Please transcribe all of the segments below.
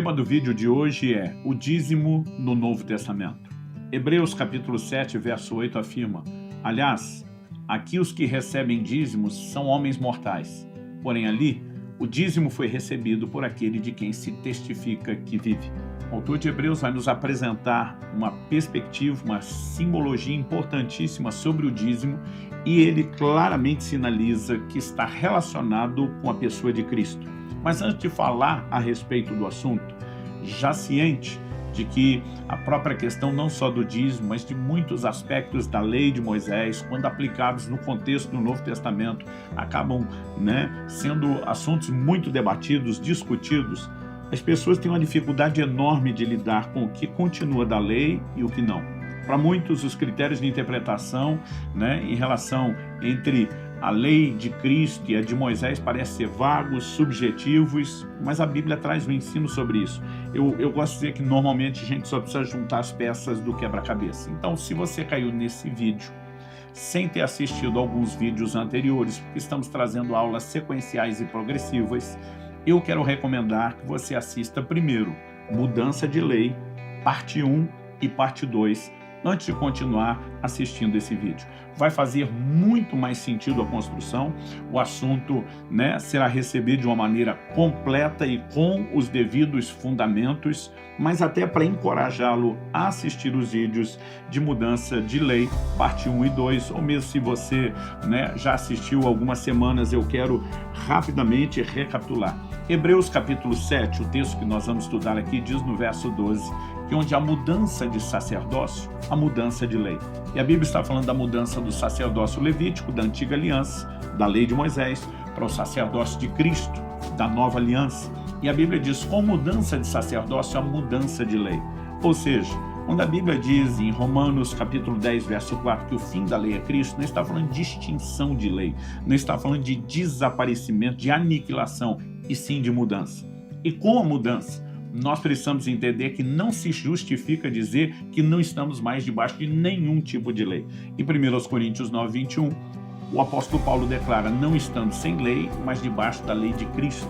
tema do vídeo de hoje é o dízimo no Novo Testamento. Hebreus capítulo 7, verso 8 afirma: aliás, aqui os que recebem dízimos são homens mortais, porém ali o dízimo foi recebido por aquele de quem se testifica que vive. O autor de Hebreus vai nos apresentar uma perspectiva, uma simbologia importantíssima sobre o dízimo, e ele claramente sinaliza que está relacionado com a pessoa de Cristo. Mas antes de falar a respeito do assunto, já ciente de que a própria questão não só do dízimo, mas de muitos aspectos da lei de Moisés, quando aplicados no contexto do Novo Testamento, acabam sendo assuntos muito debatidos, discutidos, as pessoas têm uma dificuldade enorme de lidar com o que continua da lei e o que não. Para muitos, os critérios de interpretação em relação entre a lei de Cristo e a de Moisés parecem ser vagos, subjetivos, mas a Bíblia traz um ensino sobre isso. Eu gosto de dizer que normalmente a gente só precisa juntar as peças do quebra-cabeça. Então, se você caiu nesse vídeo sem ter assistido alguns vídeos anteriores, porque estamos trazendo aulas sequenciais e progressivas, eu quero recomendar que você assista primeiro Mudança de Lei, parte 1 e parte 2, antes de continuar assistindo esse vídeo. Vai fazer muito mais sentido a construção, o assunto será recebido de uma maneira completa e com os devidos fundamentos, mas até para encorajá-lo a assistir os vídeos de Mudança de Lei, parte 1 e 2, ou mesmo se você já assistiu algumas semanas, eu quero rapidamente recapitular. Hebreus capítulo 7, o texto que nós vamos estudar aqui, diz no verso 12, que onde há mudança de sacerdócio, a mudança de lei. E a Bíblia está falando da mudança do sacerdócio levítico, da antiga aliança, da lei de Moisés, para o sacerdócio de Cristo, da nova aliança. E a Bíblia diz, com mudança de sacerdócio, a mudança de lei. Ou seja, quando a Bíblia diz em Romanos capítulo 10, verso 4, que o fim da lei é Cristo, não está falando de extinção de lei, não está falando de desaparecimento, de aniquilação, e sim de mudança. E com a mudança, nós precisamos entender que não se justifica dizer que não estamos mais debaixo de nenhum tipo de lei. Em 1 Coríntios 9, 21, o apóstolo Paulo declara, não estando sem lei, mas debaixo da lei de Cristo.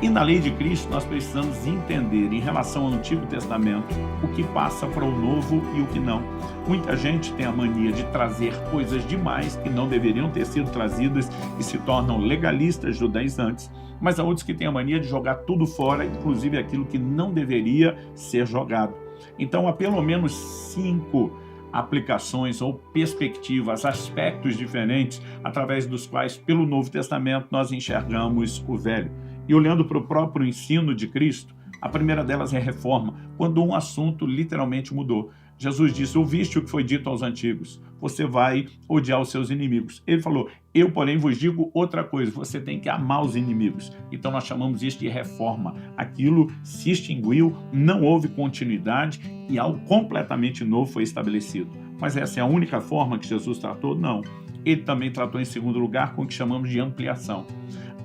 E na lei de Cristo nós precisamos entender, em relação ao Antigo Testamento, o que passa para o Novo e o que não. Muita gente tem a mania de trazer coisas demais que não deveriam ter sido trazidas e se tornam legalistas judaizantes, mas há outros que têm a mania de jogar tudo fora, inclusive aquilo que não deveria ser jogado. Então há pelo menos 5 aplicações ou perspectivas, aspectos diferentes, através dos quais, pelo Novo Testamento, nós enxergamos o Velho. E olhando para o próprio ensino de Cristo, a primeira delas é a reforma, quando um assunto literalmente mudou. Jesus disse, ouviste o que foi dito aos antigos, você vai odiar os seus inimigos. Ele falou, eu porém vos digo outra coisa, você tem que amar os inimigos. Então nós chamamos isso de reforma. Aquilo se extinguiu, não houve continuidade e algo completamente novo foi estabelecido. Mas essa é a única forma que Jesus tratou? Não. Ele também tratou em segundo lugar com o que chamamos de ampliação.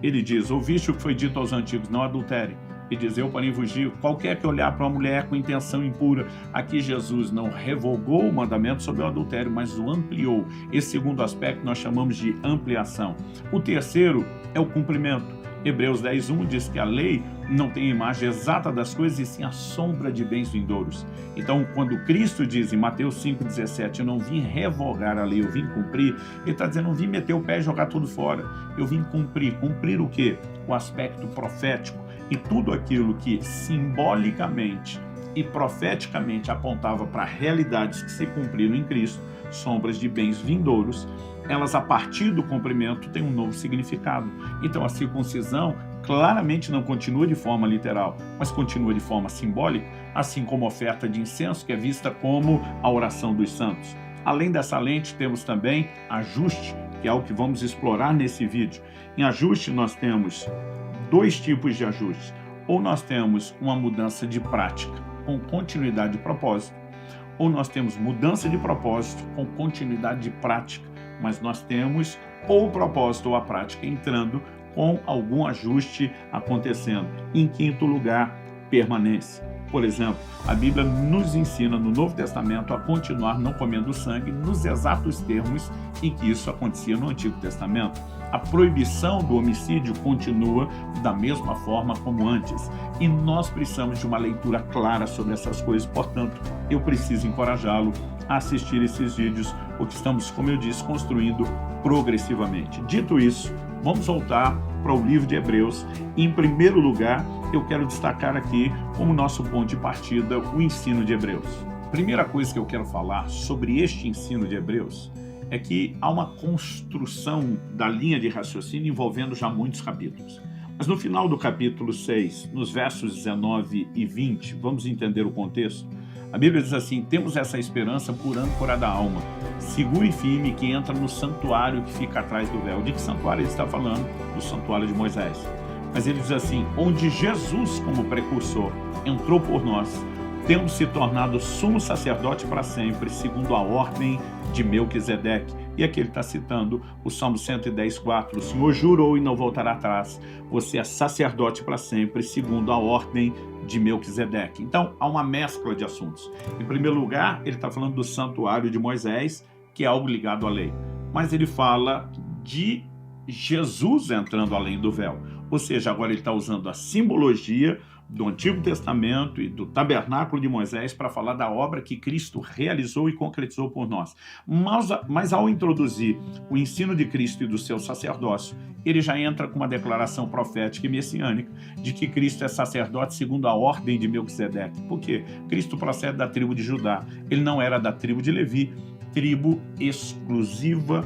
Ele diz, ouviste o que foi dito aos antigos, não adultere. E diz, eu porém vos digo, qualquer que olhar para uma mulher com intenção impura, aqui Jesus não revogou o mandamento sobre o adultério, mas o ampliou. Esse segundo aspecto nós chamamos de ampliação. O terceiro é o cumprimento. Hebreus 10, 1 diz que a lei não tem imagem exata das coisas, e sim a sombra de bens vindouros. Então, quando Cristo diz em Mateus 5,17, eu não vim revogar a lei, eu vim cumprir, ele está dizendo, não vim meter o pé e jogar tudo fora. Eu vim cumprir. Cumprir o quê? O aspecto profético. E tudo aquilo que simbolicamente e profeticamente apontava para realidades que se cumpriram em Cristo, sombras de bens vindouros, elas a partir do cumprimento têm um novo significado. Então a circuncisão claramente não continua de forma literal, mas continua de forma simbólica, assim como a oferta de incenso, que é vista como a oração dos santos. Além dessa lente, temos também ajuste, que é o que vamos explorar nesse vídeo. Em ajuste nós temos 2 tipos de ajustes. Ou nós temos uma mudança de prática com continuidade de propósito, ou nós temos mudança de propósito com continuidade de prática, mas nós temos ou o propósito ou a prática entrando com algum ajuste acontecendo. Em quinto lugar, permanência. Por exemplo, a Bíblia nos ensina no Novo Testamento a continuar não comendo sangue nos exatos termos em que isso acontecia no Antigo Testamento. A proibição do homicídio continua da mesma forma como antes. E nós precisamos de uma leitura clara sobre essas coisas. Portanto, eu preciso encorajá-lo a assistir esses vídeos, porque estamos, como eu disse, construindo progressivamente. Dito isso, vamos voltar para o livro de Hebreus. Em primeiro lugar, eu quero destacar aqui como nosso ponto de partida o ensino de Hebreus. Primeira coisa que eu quero falar sobre este ensino de Hebreus é que há uma construção da linha de raciocínio envolvendo já muitos capítulos. Mas no final do capítulo 6, nos versos 19 e 20, vamos entender o contexto. A Bíblia diz assim: temos essa esperança por âncora da alma, segura e firme, que entra no santuário que fica atrás do véu. De que santuário ele está falando? Do santuário de Moisés. Mas ele diz assim: onde Jesus, como precursor, entrou por nós, tendo se tornado sumo sacerdote para sempre, segundo a ordem de Melquisedeque. E aqui ele está citando o Salmo 110:4. O Senhor jurou e não voltará atrás. Você é sacerdote para sempre, segundo a ordem de Melquisedeque. Então, há uma mescla de assuntos. Em primeiro lugar, ele está falando do santuário de Moisés, que é algo ligado à lei. Mas ele fala de Jesus entrando além do véu. Ou seja, agora ele está usando a simbologia do Antigo Testamento e do tabernáculo de Moisés para falar da obra que Cristo realizou e concretizou por nós. Mas ao introduzir o ensino de Cristo e do seu sacerdócio, ele já entra com uma declaração profética e messiânica de que Cristo é sacerdote segundo a ordem de Melquisedeque. Por quê? Cristo procede da tribo de Judá. Ele não era da tribo de Levi, tribo exclusiva,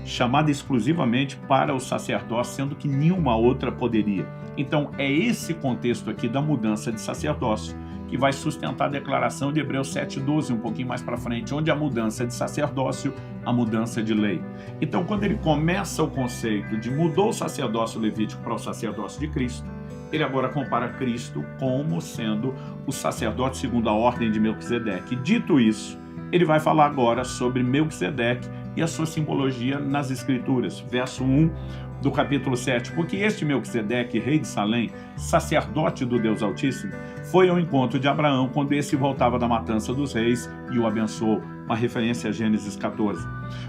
chamada exclusivamente para o sacerdócio, sendo que nenhuma outra poderia. Então, é esse contexto aqui da mudança de sacerdócio que vai sustentar a declaração de Hebreus 7:12, um pouquinho mais para frente, onde a mudança de sacerdócio, a mudança de lei. Então, quando ele começa o conceito de mudou o sacerdócio levítico para o sacerdócio de Cristo, ele agora compara Cristo como sendo o sacerdote segundo a ordem de Melquisedeque. Dito isso, ele vai falar agora sobre Melquisedeque e a sua simbologia nas Escrituras. Verso 1 do capítulo 7. Porque este Melquisedeque, rei de Salém, sacerdote do Deus Altíssimo, foi ao encontro de Abraão quando esse voltava da matança dos reis e o abençoou. Uma referência a Gênesis 14.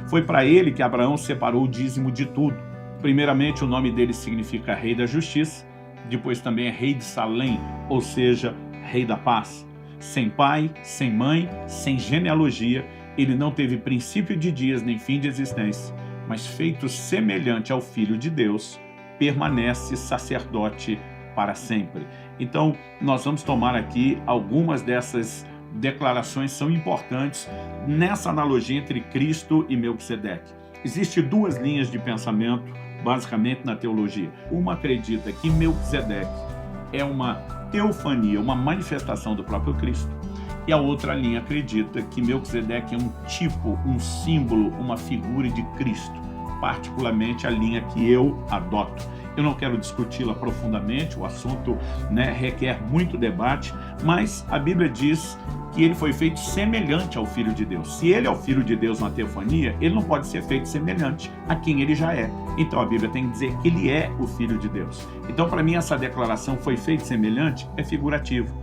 Foi para ele que Abraão separou o dízimo de tudo. Primeiramente, o nome dele significa rei da justiça, depois também é rei de Salém, ou seja, rei da paz. Sem pai, sem mãe, sem genealogia, ele não teve princípio de dias nem fim de existência, mas feito semelhante ao Filho de Deus, permanece sacerdote para sempre. Então, nós vamos tomar aqui algumas dessas declarações, são importantes nessa analogia entre Cristo e Melquisedeque. Existem duas linhas de pensamento, basicamente, na teologia. Uma acredita que Melquisedeque é uma teofania, uma manifestação do próprio Cristo. E a outra linha acredita que Melquisedeque é um tipo, um símbolo, uma figura de Cristo, particularmente a linha que eu adoto. Eu não quero discuti-la profundamente, o assunto requer muito debate, mas a Bíblia diz que ele foi feito semelhante ao Filho de Deus. Se ele é o Filho de Deus na teofania, ele não pode ser feito semelhante a quem ele já é. Então a Bíblia tem que dizer que ele é o Filho de Deus. Então, para mim, essa declaração foi feito semelhante é figurativo.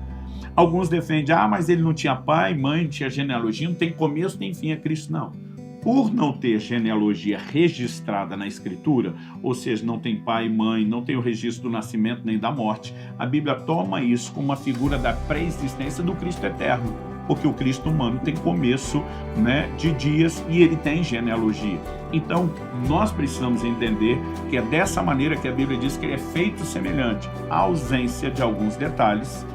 Alguns defendem, mas ele não tinha pai, mãe, não tinha genealogia, não tem começo nem fim, é Cristo. Não. Por não ter genealogia registrada na Escritura, ou seja, não tem pai e mãe, não tem o registro do nascimento nem da morte, a Bíblia toma isso como uma figura da pré-existência do Cristo eterno, porque o Cristo humano tem começo de dias e ele tem genealogia. Então, nós precisamos entender que é dessa maneira que a Bíblia diz que ele é feito semelhante. A ausência de alguns detalhes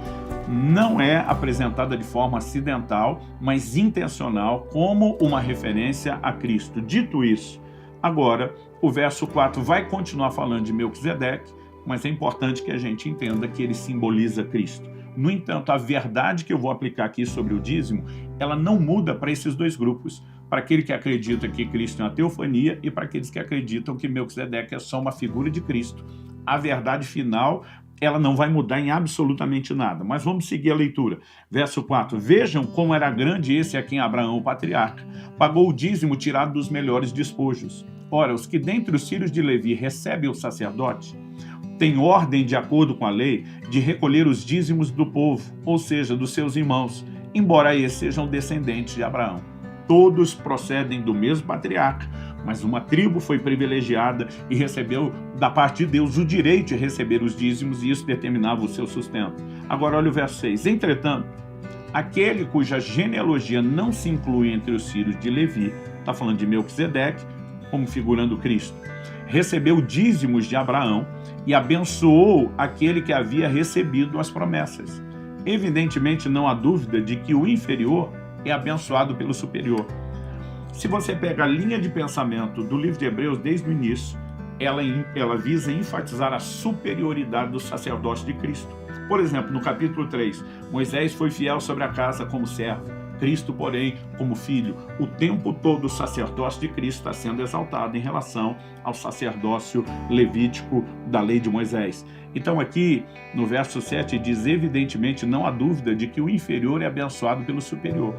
não é apresentada de forma acidental, mas intencional, como uma referência a Cristo. Dito isso, agora o verso 4 vai continuar falando de Melquisedeque, mas é importante que a gente entenda que ele simboliza Cristo. No entanto, a verdade que eu vou aplicar aqui sobre o dízimo, ela não muda para esses dois grupos. Para aquele que acredita que Cristo é uma teofania e para aqueles que acreditam que Melquisedeque é só uma figura de Cristo. A verdade final, ela não vai mudar em absolutamente nada. Mas vamos seguir a leitura. Verso 4. Vejam como era grande esse a quem Abraão, o patriarca, pagou o dízimo tirado dos melhores despojos. Ora, os que dentre os filhos de Levi recebem o sacerdote, tem ordem, de acordo com a lei, de recolher os dízimos do povo, ou seja, dos seus irmãos, embora esses sejam descendentes de Abraão. Todos procedem do mesmo patriarca, mas uma tribo foi privilegiada e recebeu da parte de Deus o direito de receber os dízimos, e isso determinava o seu sustento. Agora olha o verso 6. Entretanto, aquele cuja genealogia não se inclui entre os filhos de Levi, está falando de Melquisedeque, como figurando Cristo, recebeu dízimos de Abraão e abençoou aquele que havia recebido as promessas. Evidentemente, não há dúvida de que o inferior é abençoado pelo superior. Se você pega a linha de pensamento do livro de Hebreus desde o início, ela visa enfatizar a superioridade do sacerdócio de Cristo. Por exemplo, no capítulo 3, Moisés foi fiel sobre a casa como servo, Cristo, porém, como filho. O tempo todo o sacerdócio de Cristo está sendo exaltado em relação ao sacerdócio levítico da lei de Moisés. Então aqui, no verso 7, diz: evidentemente não há dúvida de que o inferior é abençoado pelo superior.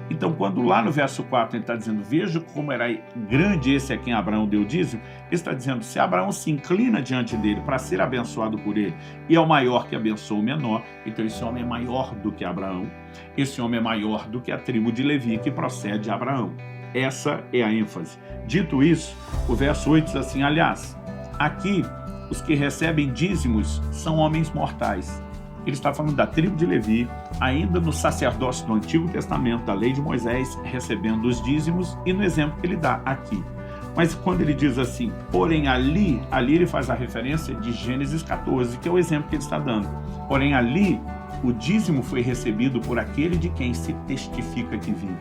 Então, quando lá no verso 4 ele está dizendo: veja como era grande esse a quem Abraão deu dízimo, ele está dizendo: se Abraão se inclina diante dele para ser abençoado por ele, e é o maior que abençoa o menor, então esse homem é maior do que Abraão, esse homem é maior do que a tribo de Levi que procede de Abraão. Essa é a ênfase. Dito isso, o verso 8 diz assim: aliás, aqui os que recebem dízimos são homens mortais. Ele está falando da tribo de Levi, ainda no sacerdócio do Antigo Testamento, da lei de Moisés, recebendo os dízimos, e no exemplo que ele dá aqui. Mas quando ele diz assim, porém ali ele faz a referência de Gênesis 14, que é o exemplo que ele está dando. Porém ali, o dízimo foi recebido por aquele de quem se testifica que vive.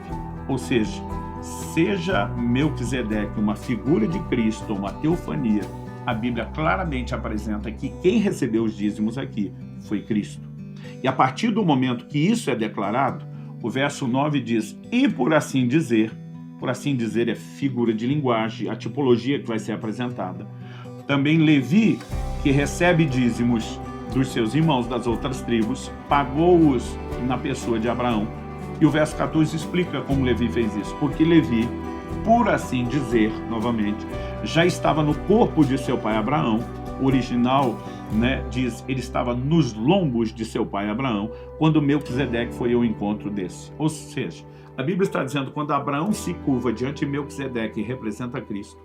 Ou seja Melquisedeque uma figura de Cristo, uma teofania, a Bíblia claramente apresenta que quem recebeu os dízimos aqui foi Cristo. E a partir do momento que isso é declarado, o verso 9 diz: e por assim dizer é figura de linguagem, a tipologia que vai ser apresentada. Também Levi, que recebe dízimos dos seus irmãos das outras tribos, pagou-os na pessoa de Abraão. E o verso 14 explica como Levi fez isso, porque Levi, por assim dizer, novamente, já estava no corpo de seu pai Abraão. O original, diz, ele estava nos lombos de seu pai Abraão, quando Melquisedeque foi ao encontro desse. Ou seja, a Bíblia está dizendo, quando Abraão se curva diante de Melquisedeque e representa Cristo,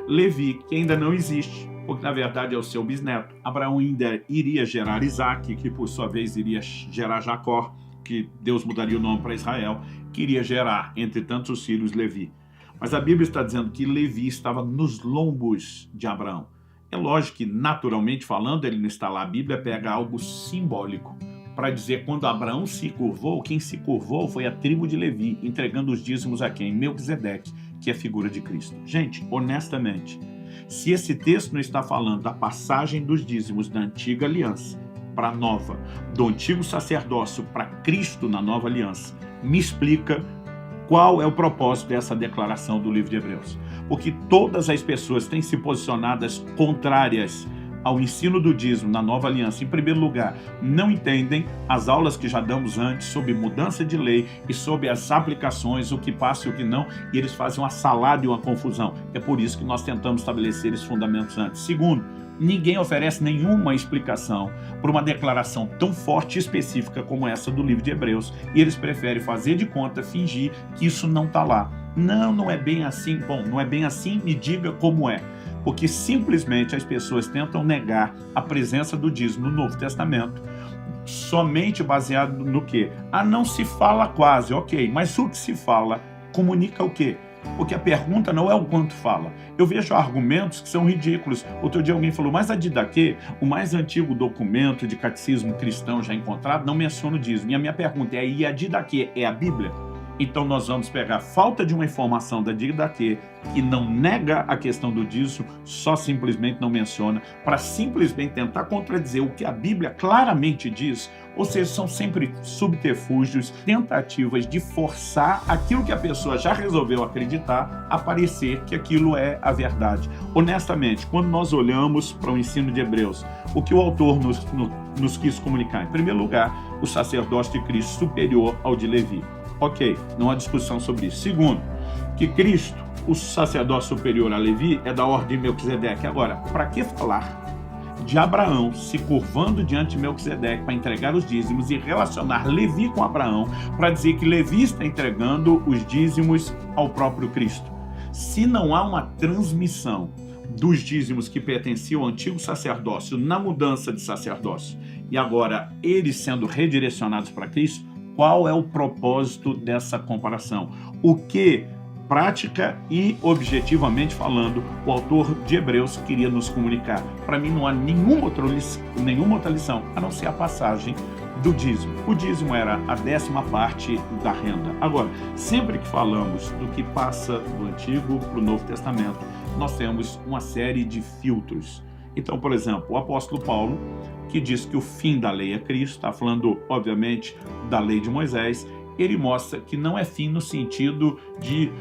Levi, que ainda não existe, porque na verdade é o seu bisneto, Abraão ainda iria gerar Isaque, que por sua vez iria gerar Jacó, que Deus mudaria o nome para Israel, que iria gerar, entre tantos filhos, Levi. Mas a Bíblia está dizendo que Levi estava nos lombos de Abraão. É lógico que, naturalmente falando, ele não está lá. A Bíblia pega algo simbólico para dizer quando Abraão se curvou, quem se curvou foi a tribo de Levi, entregando os dízimos a quem? Melquisedeque, que é a figura de Cristo. Gente, honestamente, se esse texto não está falando da passagem dos dízimos da antiga aliança para a nova, do antigo sacerdócio para Cristo na nova aliança, me explica qual é o propósito dessa declaração do livro de Hebreus. Porque todas as pessoas têm se posicionadas contrárias ao ensino do dízimo na nova aliança. Em primeiro lugar, não entendem as aulas que já damos antes sobre mudança de lei e sobre as aplicações, o que passa e o que não, e eles fazem uma salada e uma confusão. É por isso que nós tentamos estabelecer esses fundamentos antes. Segundo, ninguém oferece nenhuma explicação para uma declaração tão forte e específica como essa do livro de Hebreus, e eles preferem fazer de conta, fingir que isso não está lá. Não é bem assim. Bom, não é bem assim, me diga como é. Porque simplesmente as pessoas tentam negar a presença do dízimo no Novo Testamento, somente baseado no quê? Não se fala quase, ok, mas o que se fala comunica o quê? Porque a pergunta não é o quanto fala. Eu vejo argumentos que são ridículos. Outro dia alguém falou, mas a Didaquê, o mais antigo documento de catecismo cristão já encontrado, não menciona o dízimo. E a minha pergunta é, e a Didaquê é a Bíblia? Então nós vamos pegar a falta de uma informação da Didaquê, que não nega a questão do dízimo, só simplesmente não menciona, para simplesmente tentar contradizer o que a Bíblia claramente diz. Ou seja, são sempre subterfúgios, tentativas de forçar aquilo que a pessoa já resolveu acreditar a parecer que aquilo é a verdade. Honestamente, quando nós olhamos para o ensino de Hebreus, o que o autor nos quis comunicar? Em primeiro lugar, o sacerdócio de Cristo superior ao de Levi. Ok, não há discussão sobre isso. Segundo, que Cristo, o sacerdócio superior a Levi, é da ordem de Melquisedeque. Agora, para que falar de Abraão se curvando diante de Melquisedeque para entregar os dízimos e relacionar Levi com Abraão para dizer que Levi está entregando os dízimos ao próprio Cristo. Se não há uma transmissão dos dízimos que pertenciam ao antigo sacerdócio na mudança de sacerdócio e agora eles sendo redirecionados para Cristo, qual é o propósito dessa comparação? O que, prática e objetivamente falando, o autor de Hebreus queria nos comunicar? Para mim não há nenhuma outra lição, a não ser a passagem do dízimo. O dízimo era a 10ª parte da renda. Agora, sempre que falamos do que passa do Antigo para o Novo Testamento, nós temos uma série de filtros. Então, por exemplo, o apóstolo Paulo, que diz que o fim da lei é Cristo, está falando, obviamente, da lei de Moisés, ele mostra que não é fim no sentido de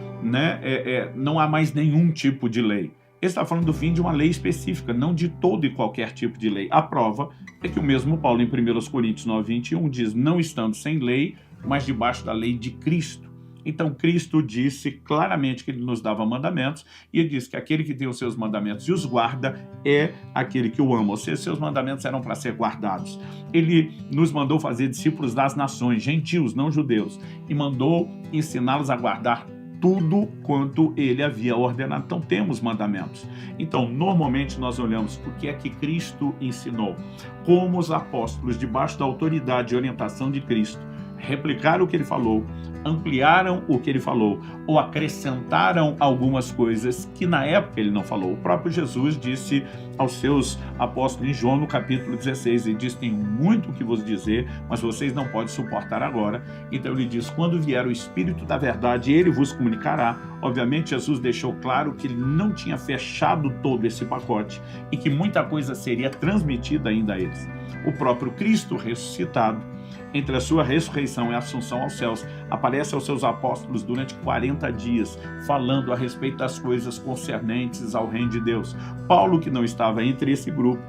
não há mais nenhum tipo de lei. Ele está falando do fim de uma lei específica, não de todo e qualquer tipo de lei. A prova é que o mesmo Paulo, em 1 Coríntios 9:21, diz, não estando sem lei, mas debaixo da lei de Cristo. Então, Cristo disse claramente que ele nos dava mandamentos, e ele disse que aquele que tem os seus mandamentos e os guarda é aquele que o ama. Ou seja, seus mandamentos eram para ser guardados. Ele nos mandou fazer discípulos das nações, gentios, não judeus, e mandou ensiná-los a guardar tudo quanto ele havia ordenado. Então, temos mandamentos. Então, normalmente nós olhamos o que é que Cristo ensinou. Como os apóstolos, debaixo da autoridade e orientação de Cristo, replicaram o que ele falou, ampliaram o que ele falou, ou acrescentaram algumas coisas que na época ele não falou. O próprio Jesus disse aos seus apóstolos em João, no capítulo 16, ele diz, tenho muito o que vos dizer, mas vocês não podem suportar agora. Então ele diz, quando vier o Espírito da verdade, ele vos comunicará. Obviamente Jesus deixou claro que ele não tinha fechado todo esse pacote e que muita coisa seria transmitida ainda a eles. O próprio Cristo ressuscitado, entre a sua ressurreição e a assunção aos céus, aparece aos seus apóstolos durante 40 dias, falando a respeito das coisas concernentes ao reino de Deus. Paulo, que não estava entre esse grupo,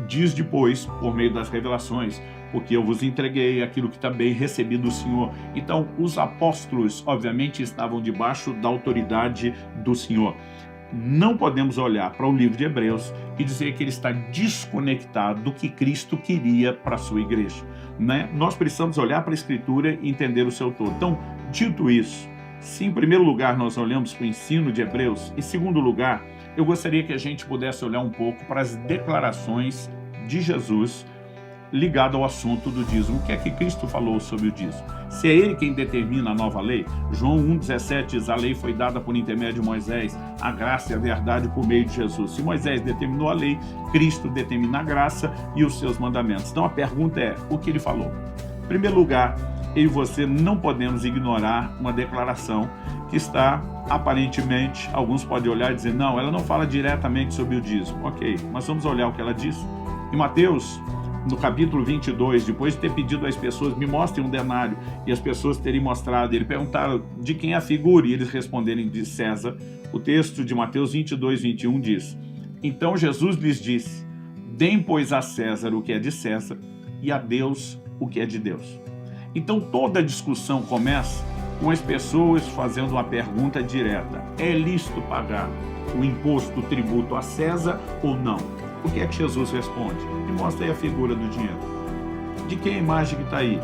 diz depois, por meio das revelações, porque eu vos entreguei aquilo que também recebi do Senhor. Então, os apóstolos, obviamente, estavam debaixo da autoridade do Senhor. Não podemos olhar para o livro de Hebreus e dizer que ele está desconectado do que Cristo queria para a sua igreja, né? Nós precisamos olhar para a Escritura e entender o seu todo. Então, dito isso, se em primeiro lugar nós olhamos para o ensino de Hebreus, em segundo lugar, eu gostaria que a gente pudesse olhar um pouco para as declarações de Jesus ligado ao assunto do dízimo. O que é que Cristo falou sobre o dízimo? Se é ele quem determina a nova lei, João 1,17 diz, a lei foi dada por intermédio de Moisés, a graça e a verdade por meio de Jesus. Se Moisés determinou a lei, Cristo determina a graça e os seus mandamentos. Então a pergunta é, o que ele falou? Em primeiro lugar, eu e você não podemos ignorar uma declaração que está, aparentemente, alguns podem olhar e dizer, não, ela não fala diretamente sobre o dízimo. Ok, mas vamos olhar o que ela diz. Em Mateus, no capítulo 22, depois de ter pedido às pessoas, me mostrem um denário, e as pessoas terem mostrado, ele perguntaram de quem é a figura, e eles responderem de César. O texto de Mateus 22:21 diz, então Jesus lhes disse, deem, pois, a César o que é de César, e a Deus o que é de Deus. Então toda a discussão começa com as pessoas fazendo uma pergunta direta, é lícito pagar o imposto, o tributo a César ou não? O que é que Jesus responde? Me mostra aí a figura do dinheiro. De quem a imagem que está aí?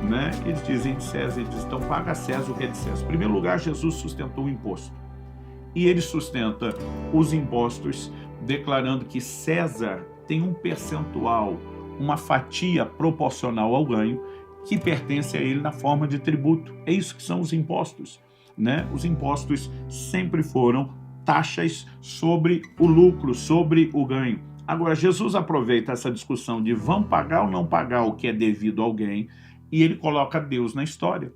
Né? Eles dizem de César, eles dizem, então paga a César o que é de César. Em primeiro lugar, Jesus sustentou o imposto. E ele sustenta os impostos, declarando que César tem um percentual, uma fatia proporcional ao ganho, que pertence a ele na forma de tributo. É isso que são os impostos, né? Os impostos sempre foram taxas sobre o lucro, sobre o ganho. Agora, Jesus aproveita essa discussão de vamos pagar ou não pagar o que é devido a alguém, e ele coloca Deus na história.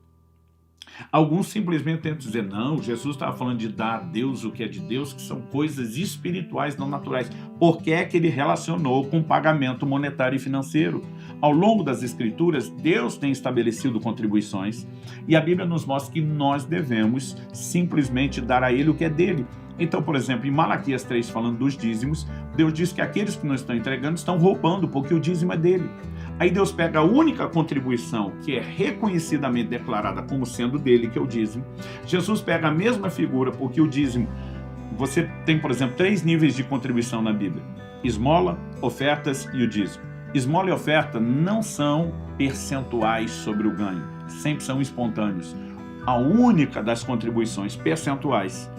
Alguns simplesmente tentam dizer, não, Jesus estava falando de dar a Deus o que é de Deus, que são coisas espirituais, não naturais. Por que é que ele relacionou com pagamento monetário e financeiro? Ao longo das Escrituras, Deus tem estabelecido contribuições, e a Bíblia nos mostra que nós devemos simplesmente dar a ele o que é dele. Então, por exemplo, em Malaquias 3, falando dos dízimos, Deus diz que aqueles que não estão entregando estão roubando, porque o dízimo é dele. Aí Deus pega a única contribuição que é reconhecidamente declarada como sendo dele, que é o dízimo. Jesus pega a mesma figura, porque o dízimo, você tem, por exemplo, 3 níveis de contribuição na Bíblia. Esmola, ofertas e o dízimo. Esmola e oferta não são percentuais sobre o ganho, sempre são espontâneos. A única das contribuições percentuais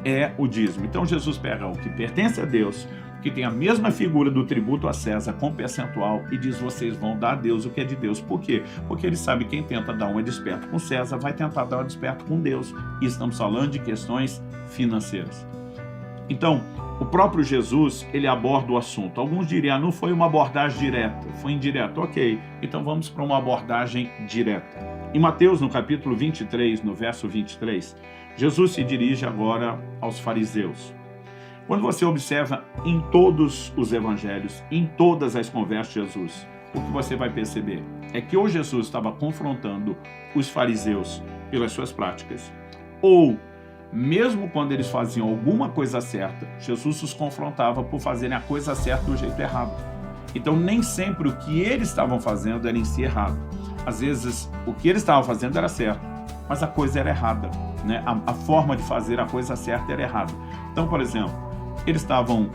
é o dízimo. Então Jesus pega o que pertence a Deus, que tem a mesma figura do tributo a César com percentual, e diz: vocês vão dar a Deus o que é de Deus. Por quê? Porque ele sabe que quem tenta dar uma desperto com César vai tentar dar uma desperto com Deus. E estamos falando de questões financeiras. Então, o próprio Jesus, ele aborda o assunto. Alguns diriam: não foi uma abordagem direta, foi indireta. Ok, então vamos para uma abordagem direta. Em Mateus, no capítulo 23, no verso 23, Jesus se dirige agora aos fariseus. Quando você observa em todos os evangelhos, em todas as conversas de Jesus, o que você vai perceber é que ou Jesus estava confrontando os fariseus pelas suas práticas, ou mesmo quando eles faziam alguma coisa certa, Jesus os confrontava por fazerem a coisa certa do jeito errado. Então, nem sempre o que eles estavam fazendo era em si errado. Às vezes, o que eles estavam fazendo era certo, mas a coisa era errada, né? A forma de fazer a coisa certa era errada. Então, por exemplo, eles estavam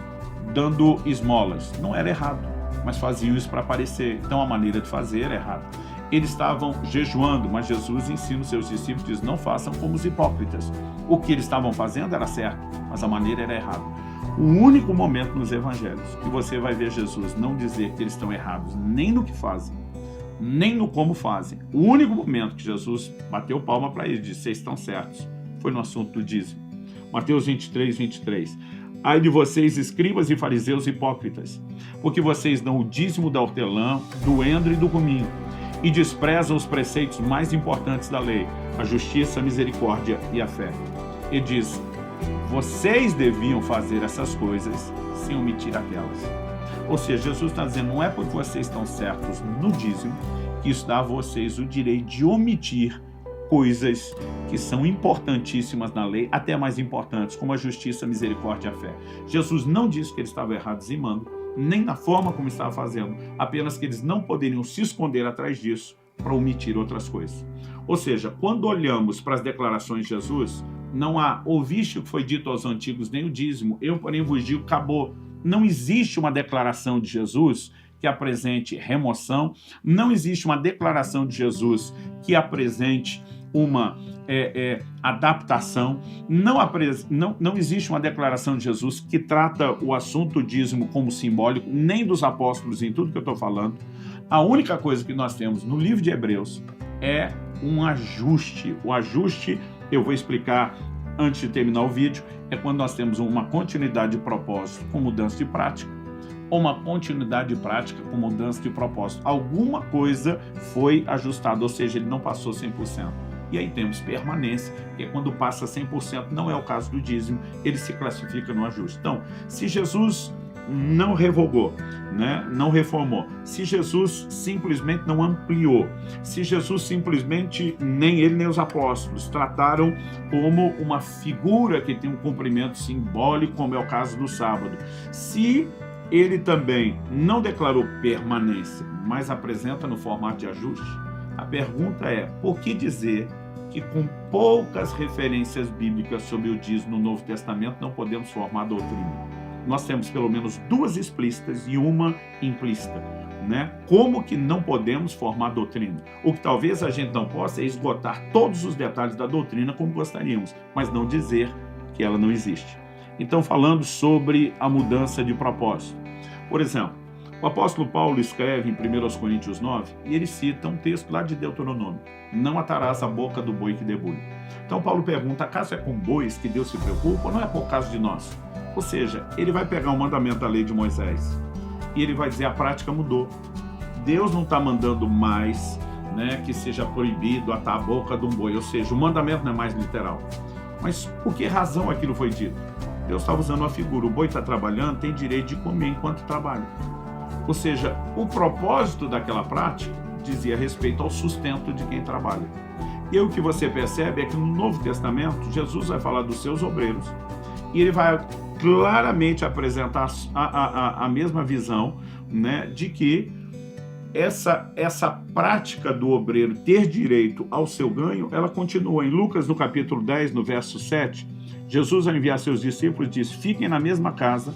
dando esmolas. Não era errado, mas faziam isso para aparecer. Então, a maneira de fazer era errada. Eles estavam jejuando, mas Jesus ensina os seus discípulos, diz: não façam como os hipócritas. O que eles estavam fazendo era certo, mas a maneira era errada. O único momento nos evangelhos que você vai ver Jesus não dizer que eles estão errados, nem no que fazem, nem no como fazem. O único momento que Jesus bateu palma para eles e disse: vocês estão certos, foi no assunto do dízimo. Mateus 23, 23. Ai de vocês, escribas e fariseus hipócritas, porque vocês dão o dízimo da hortelã, do endro e do cominho, e desprezam os preceitos mais importantes da lei, a justiça, a misericórdia e a fé. E diz: vocês deviam fazer essas coisas sem omitir aquelas. Ou seja, Jesus está dizendo: não é porque vocês estão certos no dízimo que isso dá a vocês o direito de omitir coisas que são importantíssimas na lei, até mais importantes, como a justiça, a misericórdia e a fé. Jesus não disse que eles estavam errados rimando, nem na forma como estava fazendo, apenas que eles não poderiam se esconder atrás disso para omitir outras coisas. Ou seja, quando olhamos para as declarações de Jesus, não há: ouviste o que foi dito aos antigos, nem o dízimo, eu porém vos digo, acabou. Não existe uma declaração de Jesus que apresente remoção, não existe uma declaração de Jesus que apresente uma adaptação, não existe uma declaração de Jesus que trata o assunto dízimo como simbólico, nem dos apóstolos em tudo que eu estou falando. A única coisa que nós temos no livro de Hebreus é um ajuste. O ajuste, eu vou explicar antes de terminar o vídeo, é quando nós temos uma continuidade de propósito com mudança de prática, ou uma continuidade de prática com mudança de propósito. Alguma coisa foi ajustada, ou seja, ele não passou 100%. E aí temos permanência, que é quando passa 100%, não é o caso do dízimo, ele se classifica no ajuste. Então, se Jesus não revogou, né, não reformou, se Jesus simplesmente não ampliou, se Jesus simplesmente, nem ele nem os apóstolos, trataram como uma figura que tem um cumprimento simbólico, como é o caso do sábado, se ele também não declarou permanência, mas apresenta no formato de ajuste, a pergunta é: por que dizer que com poucas referências bíblicas sobre o dízimo no Novo Testamento não podemos formar doutrina? Nós temos pelo menos duas explícitas e uma implícita, né? Como que não podemos formar doutrina? O que talvez a gente não possa é esgotar todos os detalhes da doutrina como gostaríamos, mas não dizer que ela não existe. Então, falando sobre a mudança de propósito. Por exemplo, o apóstolo Paulo escreve em 1 Coríntios 9 e ele cita um texto lá de Deuteronômio: não atarás a boca do boi que debulha. Então Paulo pergunta: acaso é com bois que Deus se preocupa ou não é por causa de nós? Ou seja, ele vai pegar o mandamento da lei de Moisés e ele vai dizer: a prática mudou. Deus não está mandando mais, né, que seja proibido atar a boca de um boi, ou seja, o mandamento não é mais literal. Mas por que razão aquilo foi dito? Deus estava usando uma figura: o boi está trabalhando, tem direito de comer enquanto trabalha. Ou seja, o propósito daquela prática dizia respeito ao sustento de quem trabalha. E o que você percebe é que no Novo Testamento, Jesus vai falar dos seus obreiros e ele vai claramente apresentar a mesma visão, né, de que essa prática do obreiro ter direito ao seu ganho, ela continua. Em Lucas, no capítulo 10, no verso 7, Jesus, ao enviar seus discípulos, disse: fiquem na mesma casa,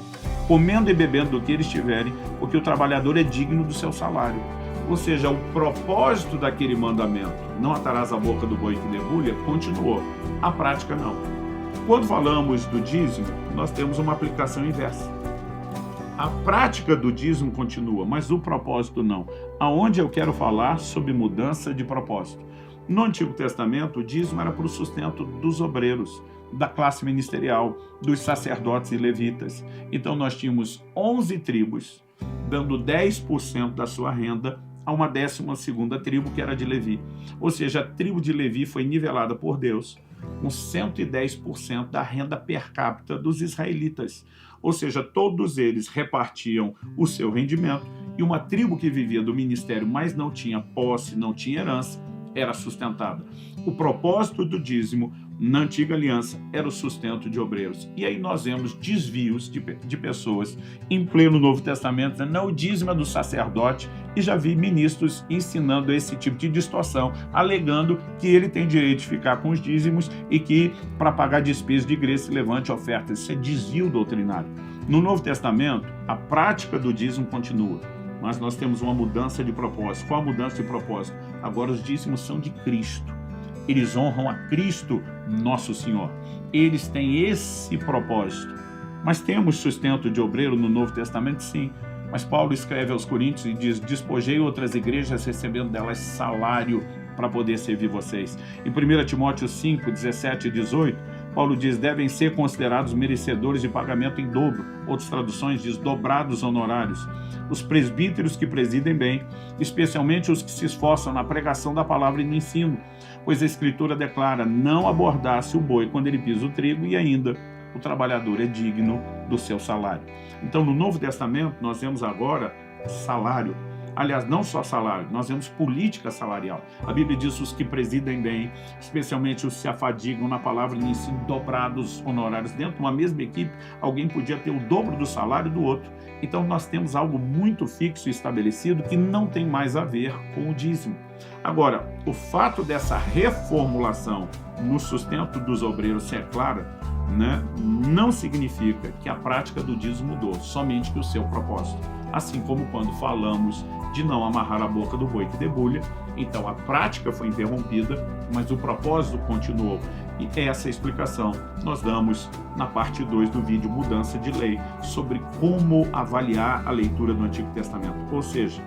comendo e bebendo do que eles tiverem, porque o trabalhador é digno do seu salário. Ou seja, o propósito daquele mandamento, não atarás a boca do boi que debulha, continuou. A prática não. Quando falamos do dízimo, nós temos uma aplicação inversa. A prática do dízimo continua, mas o propósito não. Aonde eu quero falar sobre mudança de propósito? No Antigo Testamento, o dízimo era para o sustento dos obreiros, da classe ministerial, dos sacerdotes e levitas. Então nós tínhamos 11 tribos, dando 10% da sua renda a uma 12ª tribo, que era de Levi. Ou seja, a tribo de Levi foi nivelada por Deus com 110% da renda per capita dos israelitas. Ou seja, todos eles repartiam o seu rendimento, e uma tribo que vivia do ministério, mas não tinha posse, não tinha herança, era sustentada. O propósito do dízimo na antiga aliança era o sustento de obreiros. E aí nós vemos desvios de pessoas em pleno Novo Testamento, dizendo: não, o dízimo é do sacerdote, e já vi ministros ensinando esse tipo de distorção, alegando que ele tem direito de ficar com os dízimos e que para pagar despesas de igreja se levante ofertas. Isso é desvio doutrinário. No Novo Testamento, a prática do dízimo continua, mas nós temos uma mudança de propósito. Qual a mudança de propósito? Agora os dízimos são de Cristo. Eles honram a Cristo, nosso Senhor. Eles têm esse propósito. Mas temos sustento de obreiro no Novo Testamento? Sim. Mas Paulo escreve aos Coríntios e diz: despojei outras igrejas, recebendo delas salário para poder servir vocês. Em 1 Timóteo 5, 17 e 18, Paulo diz: devem ser considerados merecedores de pagamento em dobro. Outras traduções diz: dobrados honorários. Os presbíteros que presidem bem, especialmente os que se esforçam na pregação da palavra e no ensino, pois a Escritura declara: não abordasse o boi quando ele pisa o trigo, e ainda o trabalhador é digno do seu salário. Então, no Novo Testamento, nós vemos agora salário. Aliás, não só salário, nós vemos política salarial. A Bíblia diz: os que presidem bem, especialmente os que se afadigam na palavra e no ensino, dobrados honorários. Dentro de uma mesma equipe, alguém podia ter o dobro do salário do outro. Então nós temos algo muito fixo e estabelecido que não tem mais a ver com o dízimo. Agora, o fato dessa reformulação no sustento dos obreiros ser clara, não significa que a prática do dízimo mudou, somente que o seu propósito. Assim como quando falamos de não amarrar a boca do boi que debulha, então a prática foi interrompida, mas o propósito continuou. E essa explicação nós damos na parte 2 do vídeo Mudança de Lei, sobre como avaliar a leitura do Antigo Testamento. Ou seja,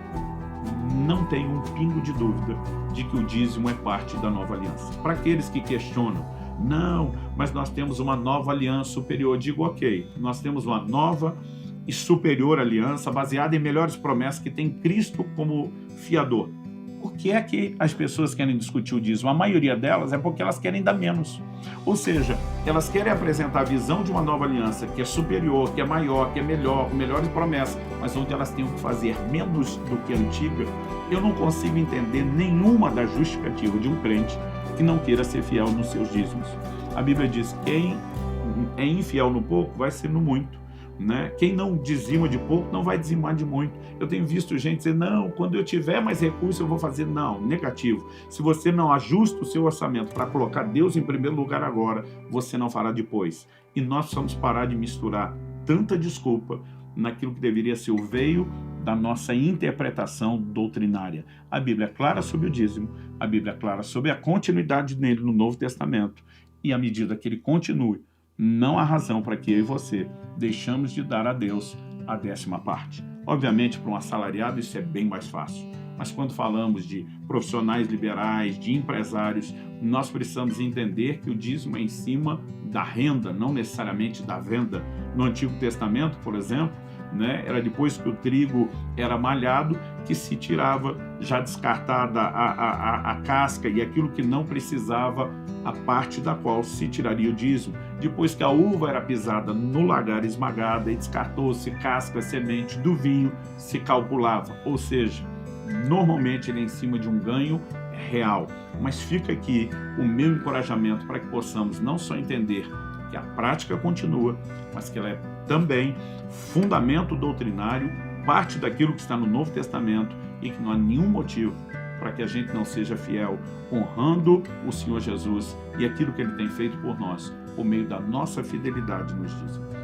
não tem um pingo de dúvida de que o dízimo é parte da nova aliança. Para aqueles que questionam: não, mas nós temos uma nova aliança superior, digo: ok, nós temos uma nova e superior aliança baseada em melhores promessas que tem Cristo como fiador. Por que é que as pessoas querem discutir o dízimo? A maioria delas é porque elas querem dar menos. Ou seja, elas querem apresentar a visão de uma nova aliança que é superior, que é maior, que é melhor, com melhores promessas, mas onde elas têm que fazer menos do que a antiga. Eu não consigo entender nenhuma das justificativas de um crente que não queira ser fiel nos seus dízimos. A Bíblia diz: quem é infiel no pouco vai ser no muito. Quem não dizima de pouco não vai dizimar de muito. Eu tenho visto gente dizer: não, quando eu tiver mais recursos eu vou fazer. Não, negativo. Se você não ajusta o seu orçamento para colocar Deus em primeiro lugar agora, você não fará depois. E nós precisamos parar de misturar tanta desculpa naquilo que deveria ser o veio da nossa interpretação doutrinária. A Bíblia é clara sobre o dízimo, a Bíblia é clara sobre a continuidade nele no Novo Testamento, e à medida que ele continue, não há razão para que eu e você deixamos de dar a Deus a 10ª parte. Obviamente, para um assalariado isso é bem mais fácil. Mas quando falamos de profissionais liberais, de empresários, nós precisamos entender que o dízimo é em cima da renda, não necessariamente da venda. No Antigo Testamento, por exemplo, era depois que o trigo era malhado que se tirava, já descartada a casca e aquilo que não precisava, a parte da qual se tiraria o dízimo. Depois que a uva era pisada no lagar, esmagada, e descartou-se casca, semente do vinho, se calculava. Ou seja, normalmente ele é em cima de um ganho real. Mas fica aqui o meu encorajamento para que possamos não só entender que a prática continua, mas que ela é também fundamento doutrinário, parte daquilo que está no Novo Testamento, e que não há nenhum motivo para que a gente não seja fiel, honrando o Senhor Jesus e aquilo que Ele tem feito por nós, por meio da nossa fidelidade nos dízimos.